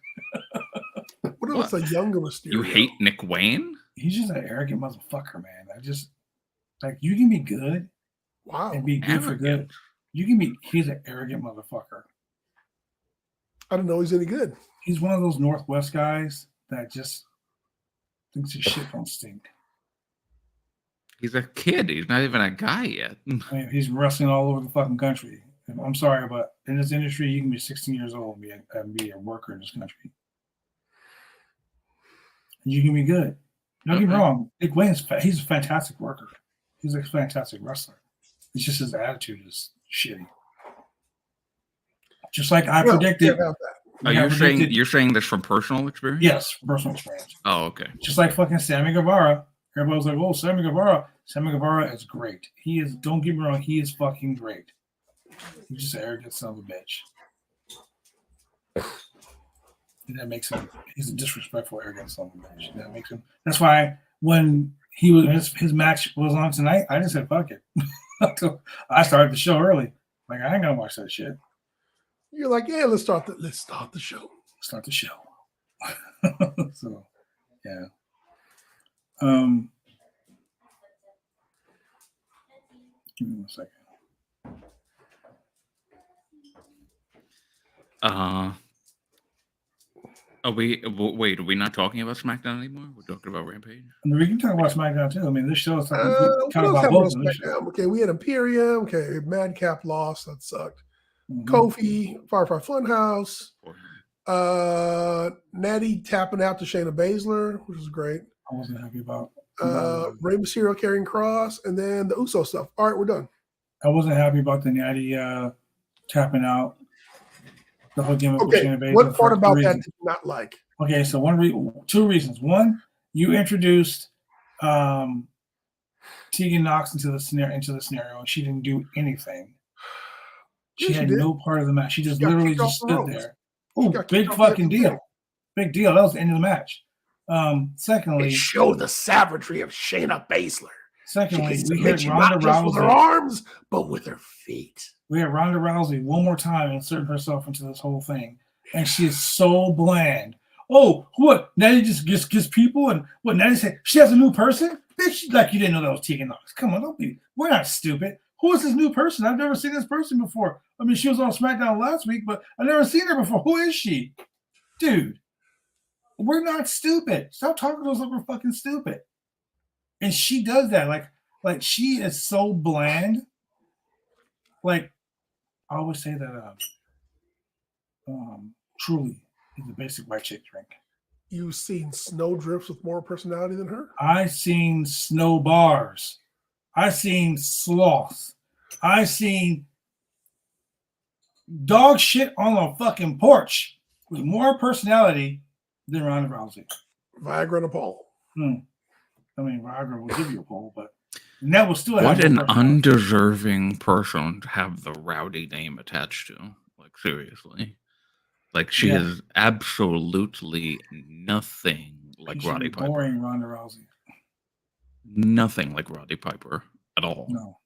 What if it's a younger Mysterio? You hate Nick Wayne? He's just an arrogant motherfucker, man. I just like you can be good and be good for good. You can be. He's an arrogant motherfucker. I don't know he's any good. He's one of those Northwest guys that just thinks his shit don't stink. He's a kid. He's not even a guy yet. I mean, he's wrestling all over the fucking country. I'm sorry, but in this industry, you can be 16 years old and be a worker in this country. You can be good. Don't get me wrong. Nick Wayne's he's a fantastic worker. He's a fantastic wrestler. It's just his attitude is shitty. Just like I predicted. You're saying this from personal experience? Yes, from personal experience. Oh, okay. Just like fucking Sammy Guevara. Everybody was like, "Oh, Sammy Guevara." Sammy Guevara is great. He is. Don't get me wrong. He is fucking great. He's just an arrogant son of a bitch. And that makes him. He's a disrespectful, arrogant son of a bitch. And that makes him. That's why when he was his match was on tonight, I just said, "Fuck it." I started the show early. Like I ain't gonna watch that shit. You're like, yeah, let's start the show. Start the show. So, yeah. Give me 1 second. Are we not talking about SmackDown anymore? We're talking about Rampage. I mean, we can talk about SmackDown too. I mean, this show is talking what else about happened on both of them. SmackDown? Okay, we had Imperium. Okay, Madcap lost. That sucked. Mhm. Kofi, Firefly Funhouse. Natty tapping out to Shayna Baszler, which was great. I wasn't happy about. Rey Mysterio carrying Cross, and then the Uso stuff. All right, we're done. I wasn't happy about the Natty tapping out. The whole gimmick with Okay, Shayna Baszler. what part about that did you not like? Okay, so two reasons. One, you introduced Tegan Knox into the scenario, and she didn't do anything. She had no part of the match. She just literally just stood there. Oh, big fucking deal. Big deal. That was the end of the match. Secondly, it showed the savagery of Shayna Baszler. Secondly, we had Ronda Rousey with her arms, but with her feet. We had Ronda Rousey one more time inserting herself into this whole thing, and she is so bland. Oh, what? Natty just gets people, and what? Natty said she has a new person. Bitch, like you didn't know that was Tegan Knox. Come on, don't be. We're not stupid. Who is this new person? I've never seen this person before. I mean, she was on SmackDown last week, but I've never seen her before. Who is she? Dude, we're not stupid. Stop talking to us like we're fucking stupid. And she does that. Like she is so bland. Like, I always say that Truly is the basic white chick drink. You've seen Snowdrifts with more personality than her? I seen snow bars. I seen sloths. I seen dog shit on a fucking porch with more personality than Ronda Rousey. Viagra and a pole. I mean, Viagra will give you a pole, but that will still have. What an undeserving person to have the Rowdy name attached to. Like, seriously. Like, she is absolutely nothing like Roddy Piper. Boring Ronda Rousey. Nothing like Roddy Piper at all. No.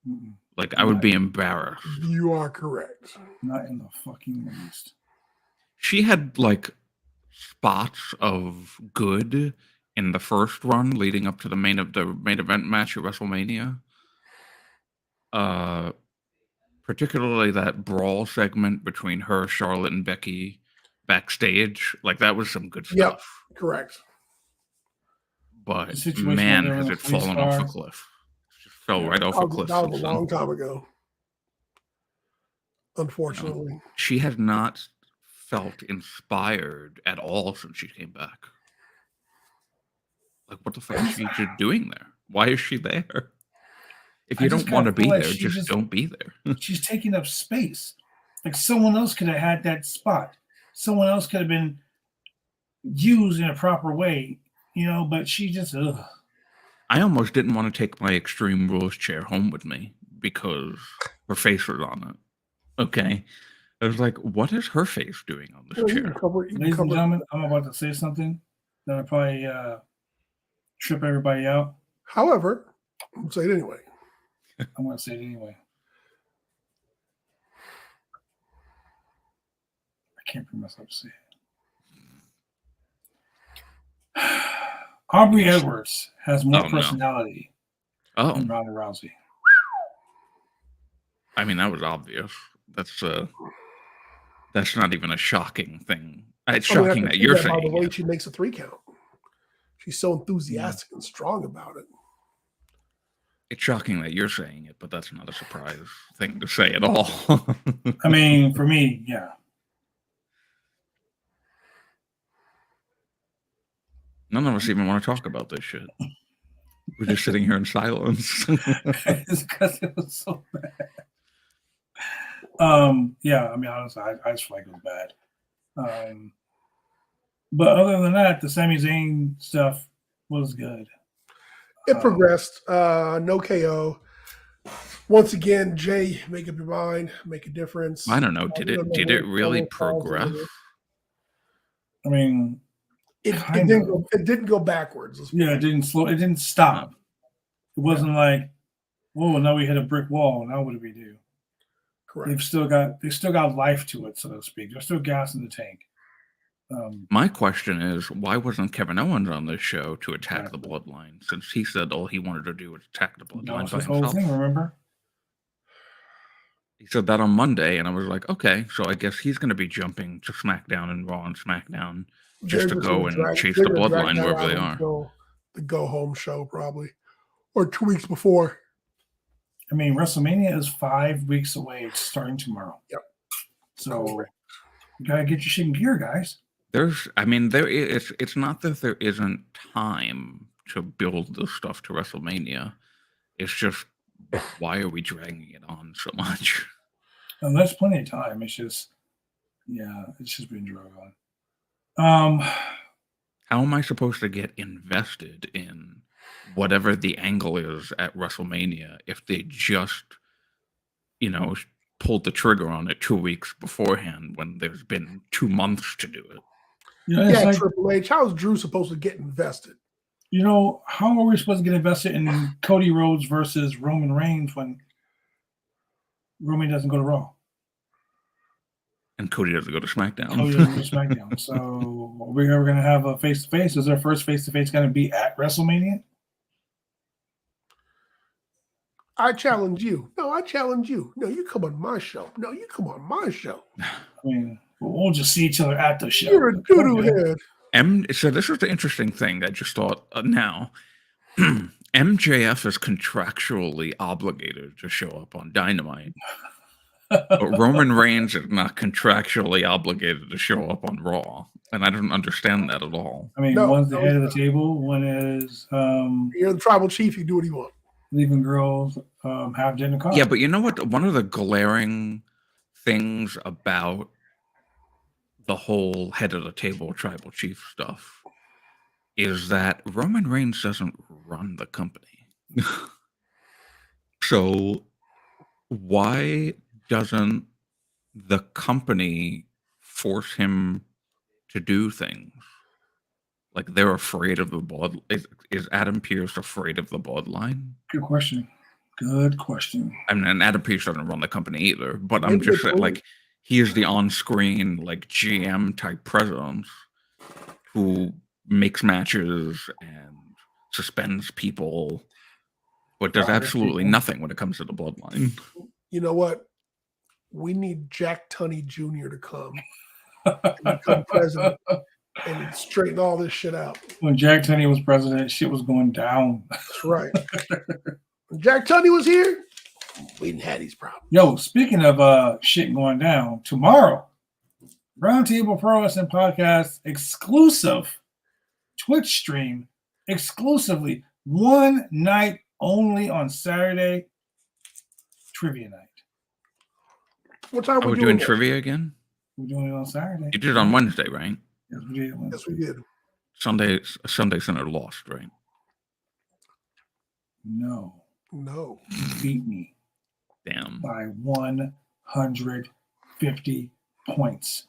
Mm-mm. Like, I would be embarrassed. You are correct. Not in the fucking least. She had, like, spots of good in the first run leading up to the main event match at WrestleMania. Particularly that brawl segment between her, Charlotte, and Becky backstage. Like, that was some good stuff. Yep, correct. But, man, has it fallen off a cliff. It just fell right off a cliff. That was a long time ago. Unfortunately. She has not felt inspired at all since she came back. Like, what the fuck is she just doing there? Why is she there? If you I just don't want to kinda feel be like there, she just just- don't be there. She's taking up space. Like someone else could have had that spot. Someone else could have been used in a proper way, but she just, ugh. I almost didn't want to take my Extreme Rules chair home with me because her face was on it. Okay. I was like, what is her face doing on this You chair? can cover. You can Ladies and cover. gentlemen, I'm about to say something that'll probably trip everybody out. However, I'll say it anyway. I'm going to say it anyway. I can't bring myself to say it. Aubrey Edwards has more Oh, no. personality Oh, than Ronda Rousey. I mean, that was obvious. That's not even a shocking thing. It's I mean, I shocking can that see you're that by the saying way it. she makes a 3 count. She's so enthusiastic and strong about it. It's shocking that you're saying it, but that's not a surprise thing to say at all. I mean, for me, yeah. None of us even want to talk about this shit. We're just sitting here in silence. It's because it was so bad. Yeah, I mean, honestly, I just feel like it was bad. But other than that, the Sami Zayn stuff was good. It progressed. No KO. Once again, Jay, make up your mind, make a difference. I don't know. Did it really progress? I mean, It didn't go backwards. yeah, it didn't slow. It didn't stop. It wasn't like, whoa, now we hit a brick wall. Now what do we do? Correct. They still got life to it, so to speak. There's still gas in the tank. My question is, why wasn't Kevin Owens on this show to attack the Bloodline? Since he said all he wanted to do was attack the Bloodline That was by his whole himself. thing, remember? He said that on Monday, and I was like, okay, so I guess he's going to be jumping to SmackDown and Raw and SmackDown just to go and chase the Bloodline wherever they are. The go home show, probably, or 2 weeks before. I mean, WrestleMania is 5 weeks away. It's starting tomorrow. Yep. So you gotta get your shit in gear, guys. It's not that there isn't time to build the stuff to WrestleMania. It's just, why are we dragging it on so much? And there's plenty of time. It's just been dragged on. How am I supposed to get invested in whatever the angle is at WrestleMania if they just, pulled the trigger on it 2 weeks beforehand when there's been 2 months to do it? Yeah, Triple H. How is Drew supposed to get invested? How are we supposed to get invested in Cody Rhodes versus Roman Reigns when Roman doesn't go to Raw? And Cody doesn't go to SmackDown. Cody doesn't go to SmackDown. So are we ever going to have a face-to-face? Is our first face-to-face going to be at WrestleMania? I challenge you. No, I challenge you. No, you come on my show. No, you come on my show. I mean, we'll just see each other at the show. You're a doo-doo head. So this is the interesting thing I just thought now. MJF is contractually obligated to show up on Dynamite. But Roman Reigns is not contractually obligated to show up on Raw. And I don't understand that at all. I mean, one's the head of the table, one is you're the tribal chief, you do what you want. Leaving girls have dinner car. Yeah, but you know what? One of the glaring things about the whole head of the table tribal chief stuff is that Roman Reigns doesn't run the company. So why doesn't the company force him to do things? Like, they're afraid of the blood. Is Adam Pearce afraid of the bloodline? Good question. Good question. I mean, and Adam Pearce doesn't run the company either, but I'm just saying, like, he is the on-screen, like, GM type president who makes matches and suspends people, but does absolutely nothing when it comes to the bloodline. You know what? We need Jack Tunney Jr. to come and become president and straighten all this shit out. When Jack Tunney was president, shit was going down. That's right. When Jack Tunney was here, we didn't have these problems. Yo, speaking of shit going down, tomorrow, Roundtable Pro Wrestling Podcast exclusive Twitch stream exclusively, one night only on Saturday, trivia night. What time Are we doing trivia again? We're doing it on Saturday. You did it on Wednesday, right? Yes, we did. Yes, we did. Sunday Center lost, right? No. No. You beat me Damn. by 150 points.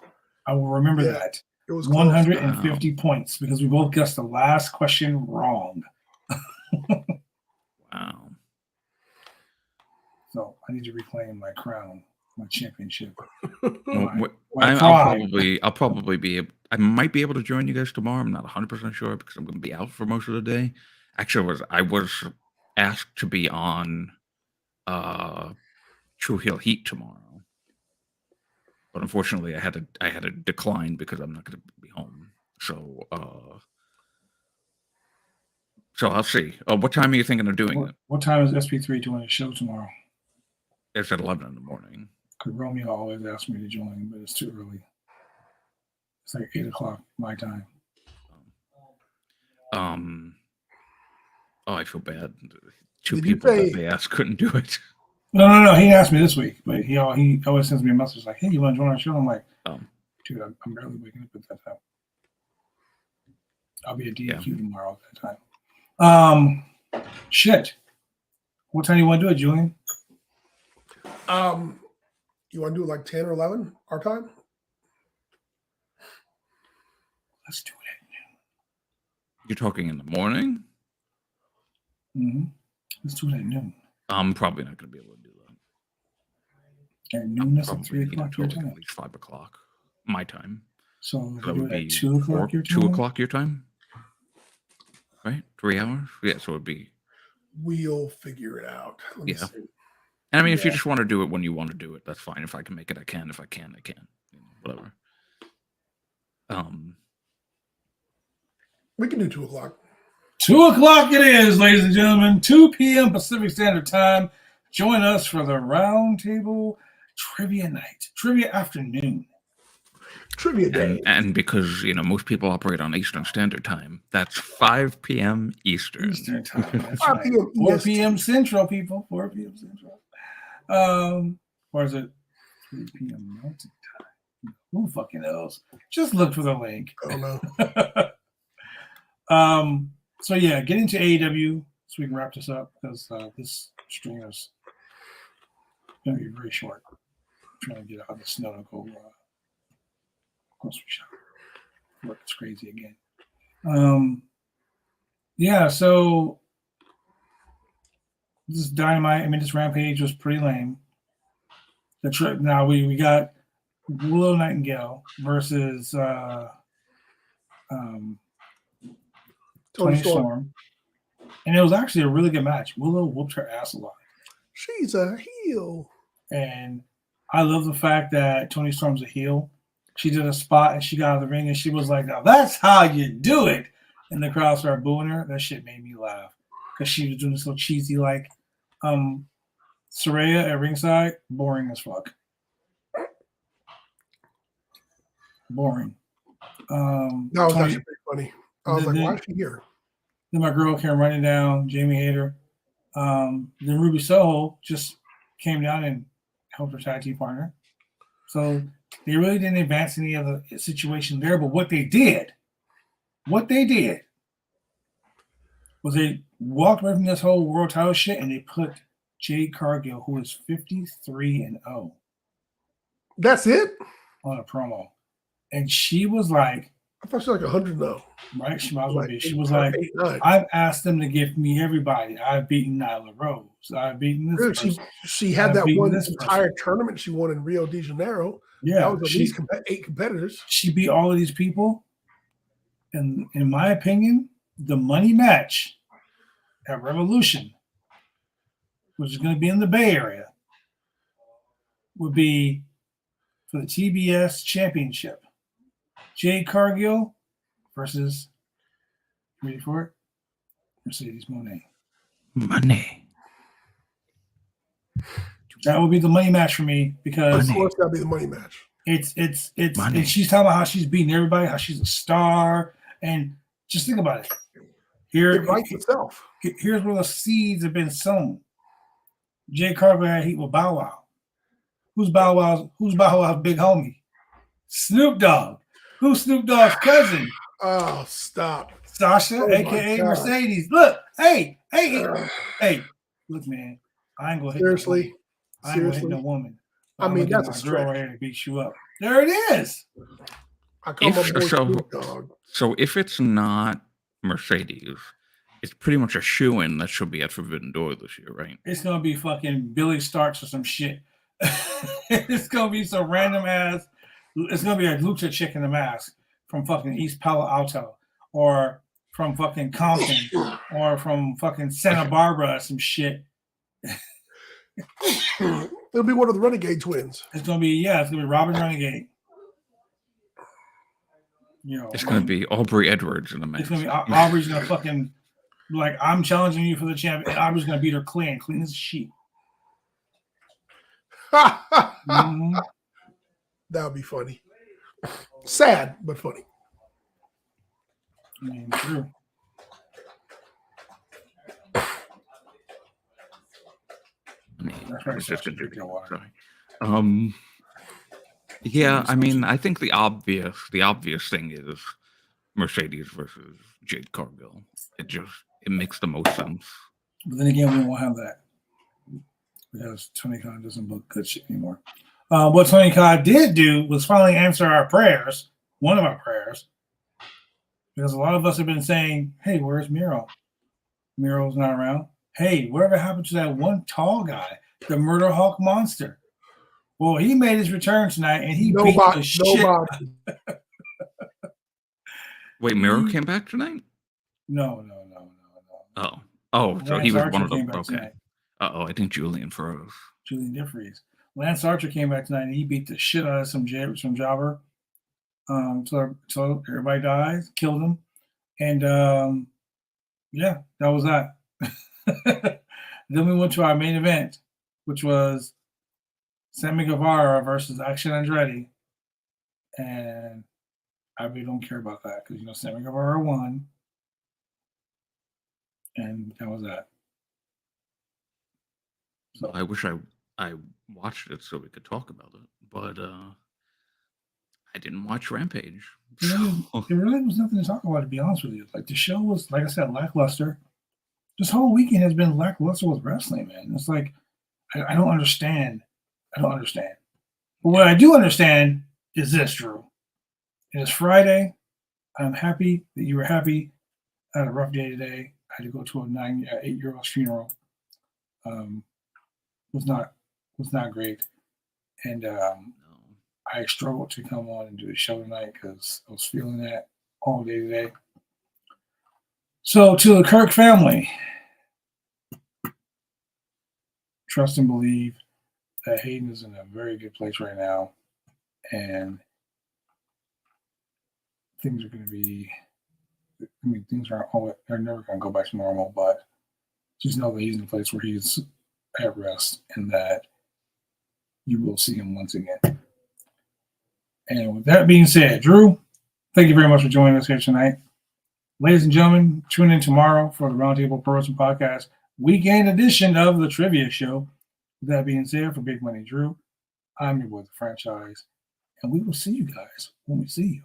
I will remember that. It was 150 points because we both guessed the last question wrong. Wow. So I need to reclaim my crown, my championship. I'll probably be able. I might be able to join you guys tomorrow. I'm not 100% sure because I'm going to be out for most of the day. Actually, I was asked to be on True Heel Heat tomorrow, but unfortunately, I had to decline because I'm not going to be home. So I'll see. What time are you thinking of doing it? What time is SP3 doing a show tomorrow? It's at 11 in the morning. Because Romeo always asks me to join, but it's too early. It's like 8 o'clock my time. I feel bad. Two people that they asked couldn't do it. No. He asked me this week, but he always sends me a message like, "Hey, you want to join our show?" I'm like, "Dude, I'm barely waking up at that time. I'll be at DQ tomorrow at that time." Shit. What time do you want to do it, Julian? You want to do it like 10 or 11 our time? Let's do it at noon. You're talking in the morning? Mm-hmm. Let's do it at noon. I'm probably not going to be able to do that. At noon, that's at 3 o'clock your time. At least 5 o'clock my time. So that would be 2 o'clock your time? 2 o'clock your time? Right? 3 hours? Yeah, so it would be. We'll figure it out. Let me see. And I mean, if you just want to do it when you want to do it, that's fine. If I can make it, I can. If I can, I can. Whatever. We can do 2 o'clock. 2 o'clock it is, ladies and gentlemen. 2 p.m. Pacific Standard Time. Join us for the Roundtable Trivia Night. Trivia Afternoon. Trivia Day. And because, most people operate on Eastern Standard Time, that's 5 p.m. Eastern. Eastern Time. That's 5 right. p.m. 4 p.m. Central, people. 4 p.m. Central. Or is it 3 p.m. Mountain Time? Who fucking knows? Just look for the link. I don't know. So yeah, get into AEW so we can wrap this up because this stream is going to be very short. I'm trying to get out of the snow and go grocery shop. Work is crazy again. Yeah, so this Dynamite, this Rampage was pretty lame. Now we got Willow Nightingale versus Toni Storm. And it was actually a really good match. Willow whooped her ass a lot. She's a heel. And I love the fact that Toni Storm's a heel. She did a spot and she got out of the ring and she was like, "Now that's how you do it." And the crowd started booing her. That shit made me laugh because she was doing this so cheesy like Saraya at ringside. Boring as fuck. Boring. That was actually pretty funny. I was like, why is she here? Then my girl came running down, Jamie Hayter. Then Ruby Soho just came down and helped her tag team partner. So they really didn't advance any other situation there. But what they did was they walked away from this whole world title shit and they put Jade Cargill, who is 53-0. That's it? On a promo. And she was like, I thought she was like 100 though. Right? She was like, I've asked them to give me everybody. I've beaten Nyla Rose. I've beaten this person. She had that one entire tournament she won in Rio de Janeiro. Yeah. That was at least 8 competitors. She beat all of these people. And in my opinion, the money match at Revolution, which is going to be in the Bay Area, would be for the TBS Championship. Jade Cargill versus, ready for it? Mercedes Moné. Money. That would be the money match for me because of course that'll be the money match. It's and she's talking about how she's beating everybody, how she's a star, and just think about it. It writes itself. Here's where the seeds have been sown. Jay Carver had heat with Bow Wow. Who's Bow Wow's big homie? Snoop Dogg. Who's Snoop Dogg's cousin? Oh, stop. Sasha, aka Mercedes. Look, hey, look, man. I ain't gonna hit Seriously. I ain't gonna hit no woman. I mean, that's a stretch. Right here to beat you up. There it is. So if it's not Mercedes, it's pretty much a shoo-in that she'll be at Forbidden Door this year, right? It's gonna be fucking Billy Starks or some shit. It's gonna be some random ass. It's gonna be a lucha chick in a mask from fucking East Palo Alto, or from fucking Compton, or from fucking Santa Barbara or some shit. It'll be one of the Renegade twins. It's gonna be Robin Renegade. You know, it's gonna be Aubrey Edwards in the match. It's gonna be Aubrey's gonna fucking like, I'm challenging you for the champion, and Aubrey's gonna beat her clean as a sheep. Mm-hmm. That would be funny. Sad, but funny. I mean, true. That's right. It's just a drink of water. Yeah, I mean, I think the obvious thing is Mercedes versus Jade Cargill. It makes the most sense. But then again, we won't have that because Tony Khan doesn't book good shit anymore. What Tony Khan did do was finally answer our prayers, one of our prayers, because a lot of us have been saying, "Hey, where's Miro? Miro's not around. Hey, whatever happened to that one tall guy, the Murder Hawk monster?" Well, he made his return tonight, and he beat the shit. Wait, Miro came back tonight? No. Oh, so he was Archer one of them. Okay. Tonight. I think Julian froze. Julian did freeze. Lance Archer came back tonight, and he beat the shit out of some jobber. So everybody dies, killed him, and yeah, that was that. Then we went to our main event, which was Sammy Guevara versus Action Andretti, and I really don't care about that because Sammy Guevara won, and that was that. So I wish I watched it so we could talk about it, but I didn't watch Rampage. There really was nothing to talk about, to be honest with you. Like, the show was, like I said, lackluster. This whole weekend has been lackluster with wrestling, man. It's like I don't understand. But what I do understand is this, Drew. It is Friday. I'm happy that you were happy. I had a rough day today. I had to go to a 8-year-old's funeral. Was not great, and I struggled to come on and do the show tonight because I was feeling that all day today. So, to the Kirk family, trust and believe that Hayden is in a very good place right now, and things are going to be. I mean, things are never going to go back to normal, but just know that he's in a place where he's at rest, and that you will see him once again. And with that being said, Drew, thank you very much for joining us here tonight. Ladies and gentlemen, tune in tomorrow for the Roundtable Pro Wrestling Podcast weekend edition of the Trivia Show. With that being said, for Big Money Drew, I'm your boy, The Franchise, and we will see you guys when we see you.